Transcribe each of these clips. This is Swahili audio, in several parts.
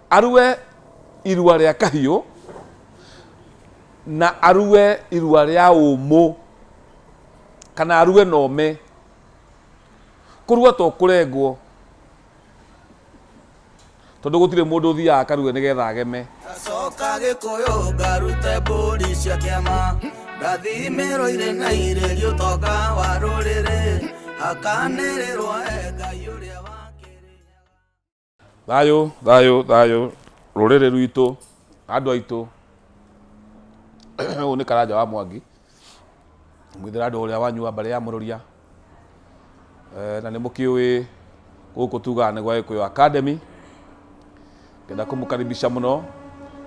arue irua ria kahiu na arue irua ria umu kana arue nome kurua to kurengwo tondu gutire mundu thia akarue nigetha ageme acoka gikuyu ngarute mburi cia kiama ndathimiro ire na irerio toka wa ruriri akanĩrĩrwo Ngai ũrĩa wakĩrĩ. Thayo rũrĩrĩ rwitũ andũ aitũ ũyũ nĩ Karanja wa Mwangi mwithĩra andũ ũrĩa wanyua mbarĩ ya Mũrũria na nĩ mũkĩũĩ gũkũ tugaga nĩ gwa Gĩkũyũ Academy. Ngenda kũmũkaribisha mũno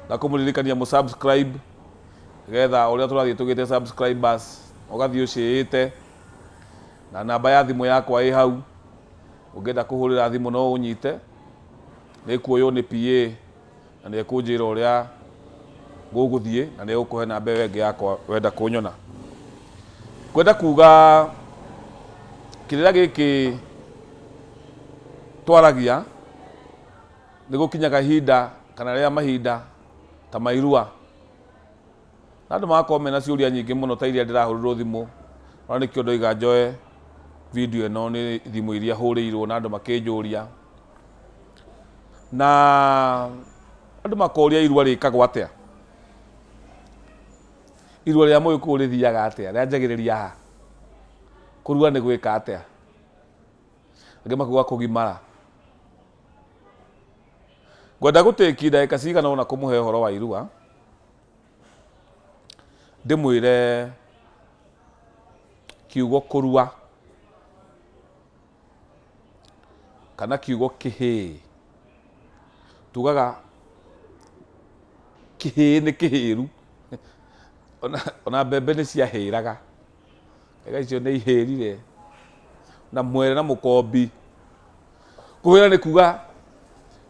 na kũmũririkania mũsubscribe nĩgetha ũrĩa tũrathiĩ tũgĩte subscribers ũgathiĩ ũciĩte na namba ya thimũ yakwa ĩ hau ũngĩenda kũhũrĩra thimũ no ũnyite nĩ kuoywo nĩ PA na nĩ ekũnjĩra ũrĩa gũgũthiĩ na nĩ egũkũhe namba ĩyo ĩngĩ yakwa wenda kũnyona. Kwenda kuga kĩrĩra gĩkĩ twaragia nĩ gũkinyaga ihinda kana rĩa mahinda ta mairua na andũ magakorwo mena ciũria nyingĩ mũno ta iria ndĩrahũrĩrwo thimũ ona nĩkĩo ndoiga njoe video ĩno nĩ thimũ iria hũrĩirwo na andũ makĩnjũria na andũ makoria irua rĩkagwo atĩa, irua rĩa Mũgĩkũyũ rĩthiaga atĩa, rĩanjagĩrĩria ha, kũrua nĩ gwĩka atĩa, angĩ makuga kũgimara. Ngwenda gũtĩki ndagĩka cigana ũna kũmũhe ũhoro wa irua ndĩmwĩre kiugo kũrua kana kiugo kĩhĩĩ, tugaga kĩhĩĩ nĩ kĩhĩru ona mbembe nĩ ciahĩraga ega icio nĩ ihĩrire na mwere na mũkombi. Kũhĩra nĩ kuga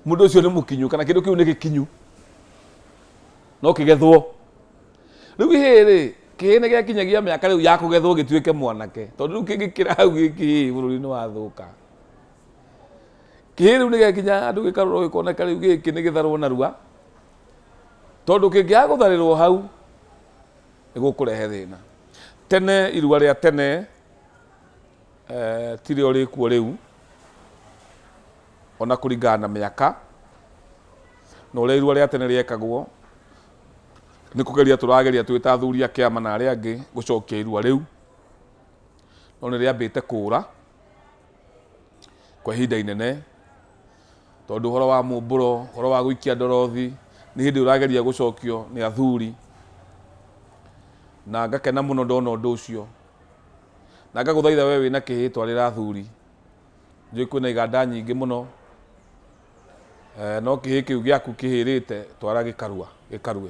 mũndũ ũcio nĩ mũkinyu kana kĩndũ kĩu nĩ gĩkinyu no kĩgethwo. Rĩu ihĩĩ kĩhĩĩ nĩ gĩakinyagia mĩaka rĩu ya kũgethwo gĩtuĩke mwanake tondũ rĩu kĩngĩkĩra hau gĩkĩ bũrũri-inĩ wathũka. Kĩhĩĩ rĩu nĩ gĩakinya andũ gĩkarorwo gĩkoneka rĩu gĩkĩ nĩ gĩtharwo narua tondũ kĩngĩaga gũtharĩrwo hau nĩ gũkũrehe thĩna. Tene irua rĩa tene tirĩo rĩkuo rĩu ona kũringana na mĩaka na ũrĩa irua rĩa tene rĩekagwo nĩ kũgeria tũrageria twĩ ta athuri a kĩama na arĩa angĩ gũcokia irua rĩu no nĩ rĩambĩte kũũra kwa ihinda inene tondũ ũhoro wa mũmbũro, ũhoro wa gũikia ndorothi nĩ hĩndĩ ũrageria gũcokio nĩ athuri na ngakena mũno ndona ũndũ ũcio na ngagũthaitha we wĩna kĩhĩĩ twarĩra athuri. Njũĩ kwĩna iganda nyingĩ mũno no kĩhĩĩ kĩu gĩaku kĩhĩrĩte twara gĩkarue.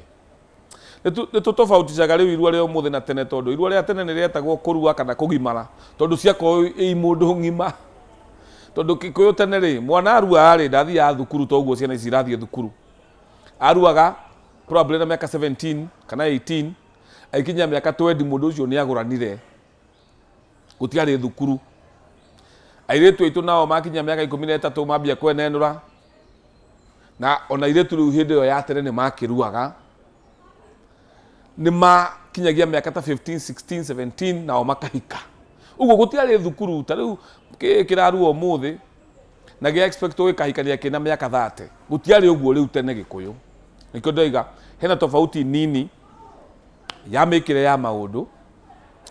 Nĩ tũtobautishaga rĩu irua rĩa ũmũthĩ na tene tondũ irua rĩa tene nĩ rĩetagwo kũrua kana kũgimara tondũ ciakorwo ĩ mũndũ ng'ima. Tondũ Gĩkũyũ tene rĩ mwana arua rĩ ndathiaga thukuru ta ũguo ciana ici irathiĩ thukuru, aruaga probably na mĩaka 17 kana 18 aikinya mĩaka 20 mũndũ ũcio nĩ agũranire gũtiarĩ thukuru. Airĩtu aitũ nao makinya mĩaka 13 mambia kwenenũra na ona airĩtu rĩu hĩndĩ ĩyo ya tene nĩ makĩruaga, nĩ makinyagia mĩaka ta 15, 16, 17 nao makahika. Ũguo gũtiarĩ thukuru ta rĩu kĩrarua ũmũthĩ na gĩa expectwo gĩkahikania kĩna mĩaka 30 gũtiarĩ ũguo rĩu tene Gĩkũyũ. Nĩkĩo ndoiga hena tofauti nini ya mĩkĩre ya maũndũ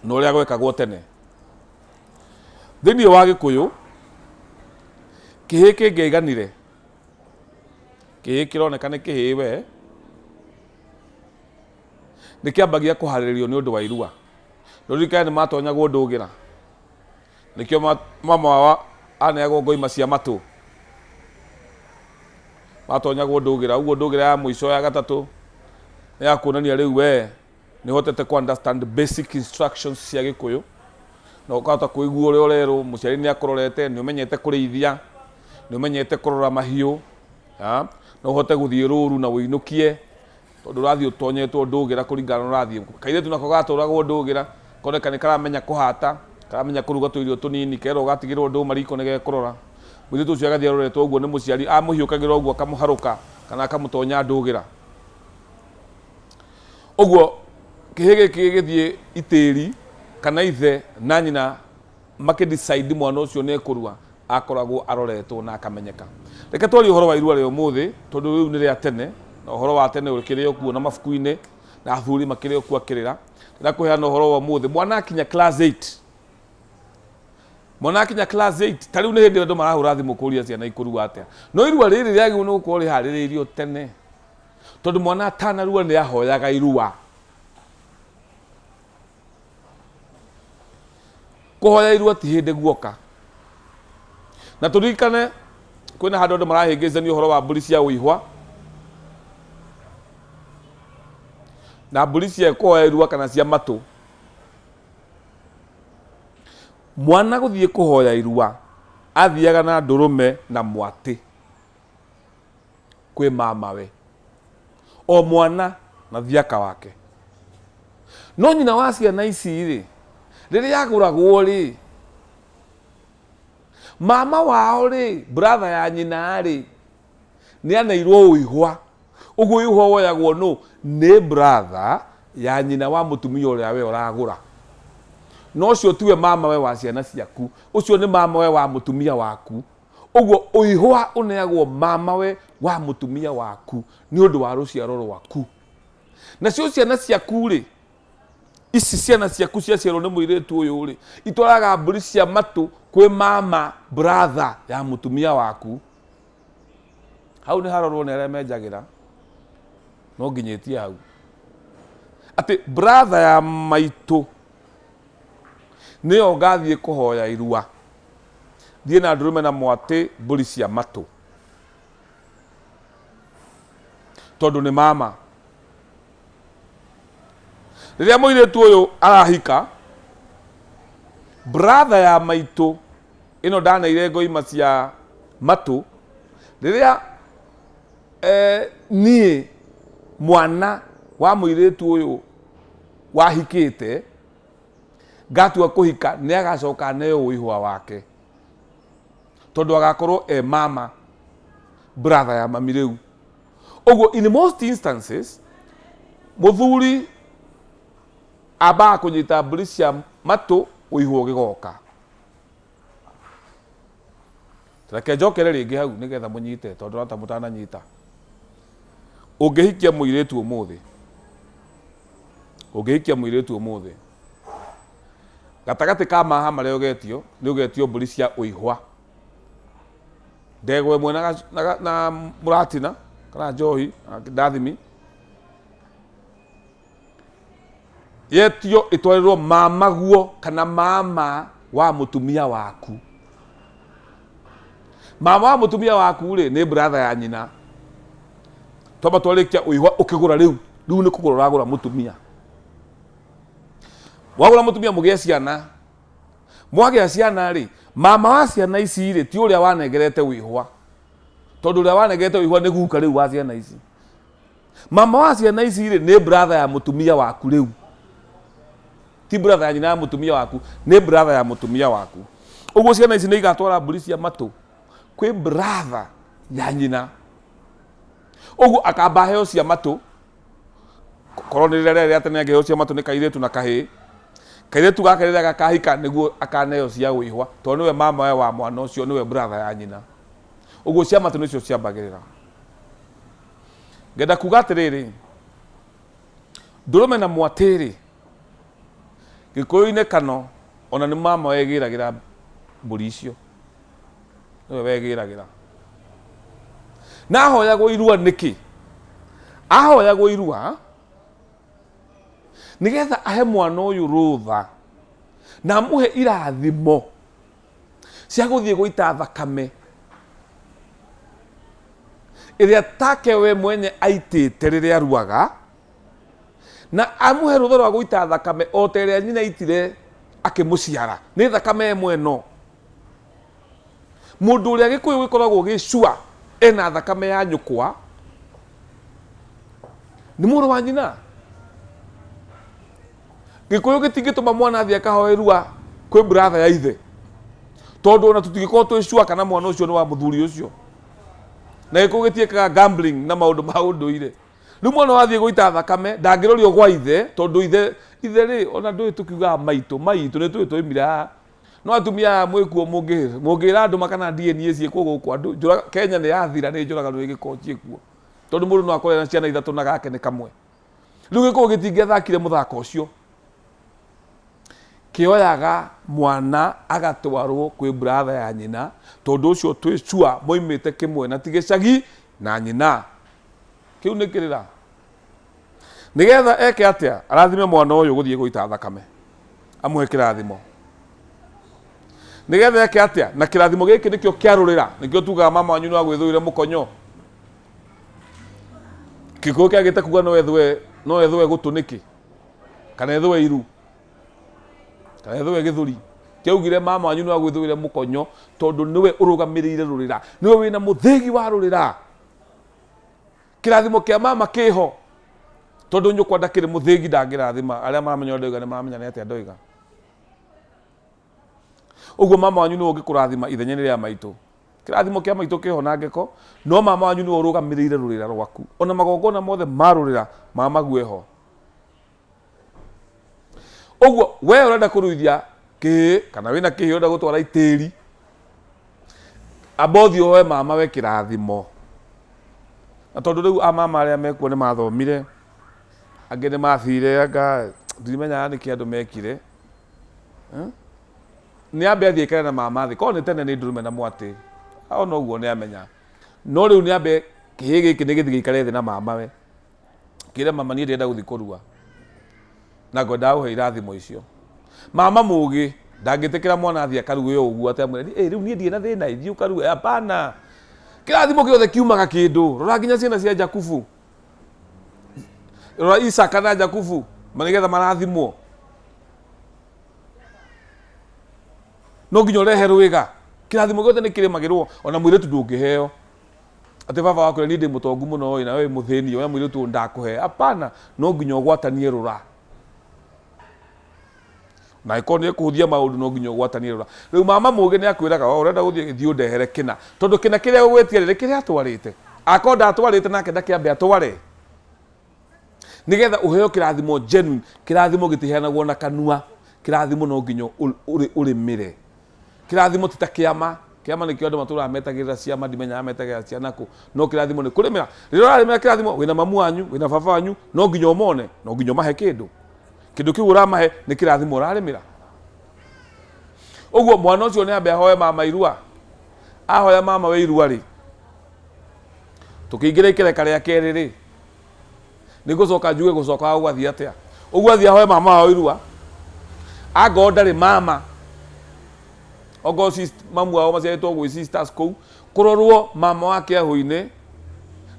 na ũrĩa gwekagwo tene. Thĩinĩ wa Gĩkũyũ kĩhĩĩ kĩngĩaiganire, kĩhĩĩ kĩroneka nĩ kĩhĩĩ we nĩ kĩambagia kũharĩrĩrio nĩ ũndũ wa irua. Ndũririkane nĩ matonyagwo ndũgĩra, nĩkĩo mama wao aneagwo ngoima cia matũ, matonyagwo ndũgĩra. Ũguo ndũgĩra ya mũico ya gatatũ nĩ ya kuonania rĩu we nĩ hotete ku understand basic instructions cia Gĩkũyũ na ũkahota kũigua ũrĩa ũrerwo, mũciari nĩ akũrorete, nĩ ũmenyete kũrĩithia, nĩ ũmenyete kũrora mahiũ, no ũhote gũthiĩ rũru na wĩinũkie tondũ ũrathiĩ ũtonyetwo ndũgĩra kũringana na ũrathiĩ. Kairĩtu nako gatũragwo ndũgĩra koneka nĩ karamenya kũhata, karamenya kũruga tũirio tũnini, kerwo gatigĩrwo ndũma riko nĩ gekũrora. Mũirĩtu ũcio agathiĩ aroretwo ũguo nĩ mũciari, amũhiũkagĩra ũguo akamũharũka kana akamutonya ndugira oguo kihege kigithie itiri kana ithe na nyina makidecide mwana ucio ne kurua akoragwo aroretwo na akamenyeka. Reke twari uhoro wa irua rĩo mũthĩ tondu riu ni ria tene na uhoro wa tene ũkĩrĩ okuo na mabuku-inĩ na athuri makĩrĩ okuo akĩrĩra. Na kuheana uhoro wa mũthĩ mwana akinya class 8 mwana akinya class 8 ta riu ni hindi andũ marahũra thimũ kũria ciana ikũrua atĩa. No irua rĩrĩ rĩagĩrĩirwo nĩ gũkorwo rĩharĩrĩirio tene tondu mwana atanarua nĩ ahoyaga irua. Kuhoya irua ti hindi guoka na turirikane kwina handu andu marahĩngĩcania ũhoro wa mbũri cia ũihwa na mbũri cia kuhoya irua kana cia matũ. Mwana gũthiĩ kuhoya irua athiaga na ndũrũme na mwatĩ kwĩ mamawe o mwana na thiaka wake. No nyina wa ciana ici rĩ rĩrĩa yagũragwo rĩ mama wao rĩ brother ya nyina rĩ nĩ aneirwo ũihwa. Ũguo ũihwa woyagwo no nĩ brother ya nyina wa mũtumia ũrĩa we ũragũra. No ũcio tiwe mama we wa ciana ciaku, ũcio nĩ mama we wa mũtumia waku. Ũguo ũihwa ũneagwo mama we wa mũtumia waku nĩ ũndũ wa rũciaro rwaku. Nacio ciana ciaku rĩ ici ciana ciaku ciaciarwo nĩ mũirĩtu ũyũ rĩ itwaraga mbũri cia matũ kwĩ mama brother ya mũtumia waku. Hau nĩ harorwo nĩ arĩa menjagĩra no nginyĩtie hau atĩ brother ya maitũ nĩyo ngathiĩ kũhoya irua thiĩ na ndũrũme na mwatĩ mbũri cia matũ tondũ nĩ mama. Rĩrĩa mũirĩtu ũyũ arahika brother ya maitũ ĩno ndaneire ngoima cia matũ rĩrĩa niĩ mwana wa mũirĩtu ũyũ wahikĩte ngatua kũhika nĩ agacoka neo ũihwa wake tondũ agakorwo mama brother ya mami rĩu. Ũguo in most instances mũthuri ambaga kũnyita mbũri cia matũ ũihwa ũgĩgoka. Reke njokere rĩngĩ hau nĩgetha mũnyite tondũ no ta mũtananyita. Ũngĩhikia mũirĩtu ũmũthĩ gatagatĩ ka maha marĩa ũgetio nĩ ũgetio mbũri cia ũihwa. Ndegwa ĩmwe na mũratina kana njohi ndathimi yetio itwarirwo mama guo kana mama wa mũtumia waku. Mama wa mũtumia waku rĩ nĩ brother ya nyina. Twamba twarĩkia ũihwa ũkĩgũra rĩu nĩ kũgũra ũragũra mũtumia. Wagũra mũtumia mũgĩe ciana. Mwagĩa ciana rĩ mama wa ciana ici rĩ ti ũrĩa wanengerete ũihwa tondũ ũrĩa wanengerete ũihwa nĩ guka rĩu wa ciana ici. Mama wa ciana ici rĩ nĩ brother ya mũtumia waku rĩu ti brother ya nyina ya mũtumia waku nĩ brother ya mũtumia waku. Ũguo ciana ici nĩ igatwara mbũri cia matũ kwĩ brother ya nyina. Ũguo akamba heo cia matũ korwo nĩ rĩrĩa tene angĩheo cia matũ nĩ kairĩtu na kahĩĩ. Kairĩtu gaka rĩrĩa gakahika nĩguo akaneo cia ũihwa tondũ nĩwe mama we wa mwana ũcio nĩwe brother ya nyina. Ũguo cia matũ nĩcio ciambagĩrĩra. Ngenda kuga atĩrĩrĩ ndũrũme na mwatĩ rĩ Gĩkũyũ-inĩ kano ona nĩ mama wegĩragĩra mbũri icio nĩwe wegĩragĩra. Na ahoyagwo irua nĩkĩ? Ahoyagwo irua nĩgetha ahe mwana ũyũ rũtha na amũhe irathimo cia gũthiĩ gũita thakame ĩrĩa take we mwenye aitĩte rĩrĩa aruaga na amũhe rũtha rwa gũita thakame o ta ĩrĩa nyina aitire akĩmũciara nĩ thakame ĩmwe no. Mũndũ ũrĩa Gĩkũyũ gĩkoragwo gĩcua ena thakame ya nyũkwa nĩ mũrũ wa nyina. Gĩkũyũ gĩtingĩtũma mwana athiĩ akahoe irua kwĩ brother ya ithe tondũ ona tũtingĩkorwo twĩcua kana mwana ũcio nĩ wa mũthuri ũcio. na gĩkũgĩtiĩkaga gambling na maũndũ ma ũndũire. Rĩu mwana wathiĩ gũita thakame ndangĩrorio gwa ithe tondũ ithe rĩ ona ndũĩ tũkiugaga maitũ nĩ tũĩ twoimire haha. No atumia mwĩkuo mũngĩra andũ makana DNA ciĩkuo gũkũ andũ Kenya nĩ yathira nĩ njũragano ĩgĩkorwo ciĩkuo tondũ mũndũ no akorwo na ciana ithatũ na gake nĩ kamwe. Rĩu gĩkũyũ gĩtingĩathakire mũthako ũcio, kĩoyaga mwana agatwarwo kwĩ brother ya nyina tondũ ũcio twĩ sure moimĩte kĩmwe na ti gĩcagi na nyina. Kĩu nĩ kĩrĩra nĩgetha eke atĩa arathime mwana ũyũ gũthiĩ gũita thakame amũhe kĩrathimo. Nĩgetha eke atĩa na kĩrathimo gĩkĩ nĩkĩo kĩarũrĩra, nĩkĩo tugaga mama wanyu no agwĩthũire mũkonyo. Gĩkũyũ kĩagĩte kuga no ethũe gũtũ nĩkĩ kana ethũe iru kana ethũe gĩthũri. Kĩaugire mama wanyu no agwĩthũire mũkonyo tondũ nĩwe ũrũgamĩrĩire rũrĩra, nĩwe wĩna mũthĩgi wa rũrĩra. Kĩrathimo kĩa mama kĩho tondũ nyũkwa ndakĩrĩ mũthĩgi ndangĩrathima. Arĩa maramenya ndoiga nĩ maramenya nĩ atĩa ndoiga. Ũguo mama wanyu nĩwe ũngĩkũrathima ithenya-inĩ rĩa maitũ. Kĩrathimo kĩa maitũ kĩho na ngĩko no mama wanyu nĩwe ũrũgamĩrĩire rũrĩra rwaku. Ona magongona mothe ma rũrĩra ma magueho. Ũguo we ũrenda kũruithia kĩhĩ kana wĩna kĩhĩ ũrenda gũtwara itĩri, amba ũthiĩ ũhoe mama we kĩrathimo. Na tondũ rĩu amama arĩa mekuo nĩ mathomire, angĩ nĩ mathire anga ndimenyaga nĩkĩ andũ mekire, nĩ ambe athiĩ aikare na mama thĩ. Korwo nĩ tene nĩ ndũrũme na mwatĩ ona ũguo nĩ amenya, no rĩu nĩ ambe kĩhĩ gĩkĩ nĩ gĩthiĩ gĩikare thĩ na mama we kĩre mama niĩ ndĩrenda gũthiĩ kũrua na ngwendaga gũhe irathimo icio. Mama mũgĩ ndangĩtĩkĩra mwana athiĩ akarue ũguo atamwĩra rĩu niĩ ndirĩ na thĩna ithiĩ ũkarue. Hapana, kĩrathimo gĩothe kiumaga kĩndũ. Rora nginya ciana cia Jakubu, rora Isaka na Jakubu nĩgetha marathimwo no nginya ũrehe rwĩga. Kĩrathimo gĩothe nĩ kĩrĩmagĩrwo. Ona mũirĩtu ndũngĩheo atĩ baba wakũrĩa niĩ ndĩ mũtongu mũno na we mũthĩni oya mũirĩtu ndakũhe. Hapana, no nginya ũgwatanie rũra. Na ĩkorwo nĩ kũhũthia maũndũ no nginya ũgwatanie rũra. Rĩu mama mũgĩ nĩ akwĩraga ũrenda gũthiĩ gĩthiĩ ũndehere kĩna tondũ kĩna kĩrĩa ũgwĩtia rĩrĩ kĩrĩa atwarĩte. Akorwo ndatwarĩte nake ndakĩambe atware nĩgetha ũheo kĩrathimo genuine. Kĩrathimo gĩtiheanagwo na kanua, kĩrathimo no nginya ũrĩmĩre. Kĩrathimo ti ta kĩama. Kĩama nĩkĩo andũ matũraga metagĩrĩra ciama, ndimenyaga metagĩrĩra ciana kũ. No kĩrathimo nĩ kũrĩmĩra. Rĩrĩa ũrarĩmĩra kĩrathimo wĩna mamu wanyu wĩna baba wanyu no nginya ũmone, no nginya ũmahe kĩndũ. Kĩndũ kĩu ũramahe nĩ kĩrathimo ũrarĩmĩra. Ũguo mwana ũcio nĩ ambe ahoe mama irua. Ahoya mama we irua rĩ, tũkĩingĩra ikereka rĩa kerĩ rĩ, nĩ gũcoka njuge gũcoka gũgathiĩ atĩa. Ũguo athiĩ ahoe mama wao irua. Angorwo ndarĩ mama, ongorwo mamu wao maciarĩtwo gwĩ sisters kũu, kũrorwo mama wake ahũ-inĩ.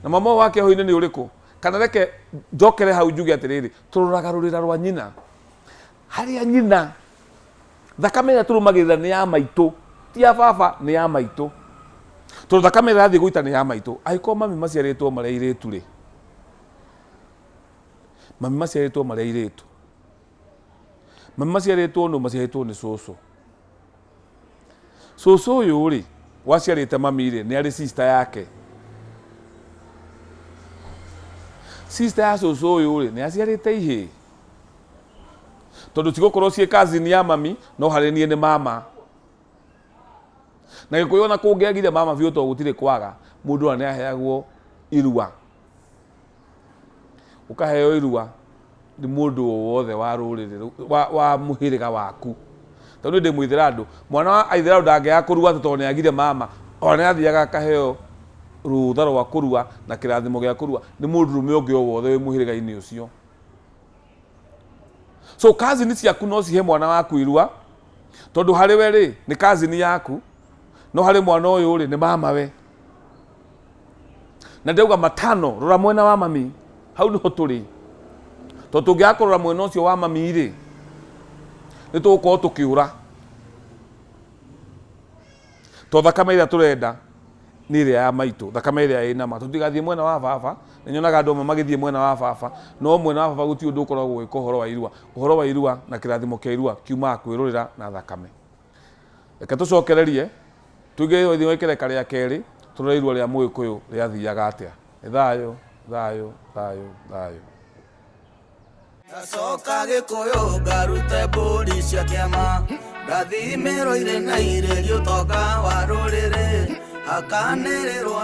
Na mama wake ahũ-inĩ nĩ ũrĩkũ? Kana reke njokere hau njuge atĩrĩrĩ, tũroraga rũrĩra rwa nyina. Harĩa nyina thakame ĩrĩa tũrũmagĩrĩra nĩ ya maitũ, ti ya baba, nĩ ya maitũ. Tondũ thakame ĩrĩa yathiĩ gũita nĩ ya maitũ. Angĩkorwo mami maciarĩtwo marĩ airĩtu rĩ, mami maciarĩtwo marĩ airĩtu, mami maciarĩtwo nũ? Maciarĩtwo nĩ cũcũ. Cũcũ ũyũ rĩ waciarĩte mami rĩ nĩ arĩ sister yake. Sister ya cũcũ ũyũ rĩ nĩ aciarĩte ihĩ, tondũ cigũkorwo ciĩ cousin ya mami no harĩ niĩ nĩ mama. Na Gĩkũyũ ona kũngĩagire mama biũ to gũtirĩ kwaga, mũndũ nĩ aheagwo irua. Ũkaheo irua nĩ mũndũ o wothe wa rũrĩrĩ wa mũhĩrĩga waku. Tondũ ndĩ Mũithĩramu, mwana wa Aithĩramu ndangĩaga kũrua tondũ nĩ agire mama, ona athiaga akaheo rũtha rwa kũrua na kĩrathimo gĩa kũrua nĩ mũndũrũme ũngĩ o wothe wĩ mũhĩrĩga-inĩ ũcio. So cousin ciaku no cihe mwana waku irua tondũ harĩ we rĩ nĩ cousin yaku, no harĩ mwana ũyũ rĩ nĩ mama we. Na ndauga matano, rora mwena wa mami, hau nĩho tũrĩ. Tondũ tũngĩaga kũrora mwena ũcio wa mami rĩ nĩ tũgũkorwo tũkĩũra. Tondũ thakame ĩrĩa tũrenda nĩ ĩrĩa ya maitũ, thakame ĩrĩa ĩna ma. Tũtigathiĩ mwena wa baba, nĩ nyonaga andũ amwe magĩthiĩ mwena wa baba, no mwena wa baba gũtirĩ ũndũ ũkoragwo gwĩka ũhoro wa irua. Ũhoro wa irua na kĩrathimo kĩa irua kiumaga kwĩrũrĩra na thakame. Reke tũcokererie tũige thĩ ikereka rĩa kerĩ turore irua ria Mũgĩkũyũ rĩathiaga atĩa. Nĩ thayũ, thayũ, thayũ, thayũ. Gacoka Gĩkũyũ ngarute mbũri cia kĩama, ndathimĩrwo irĩ na irĩrio ũtonga wa rũrĩrĩ, hakanĩrĩrwo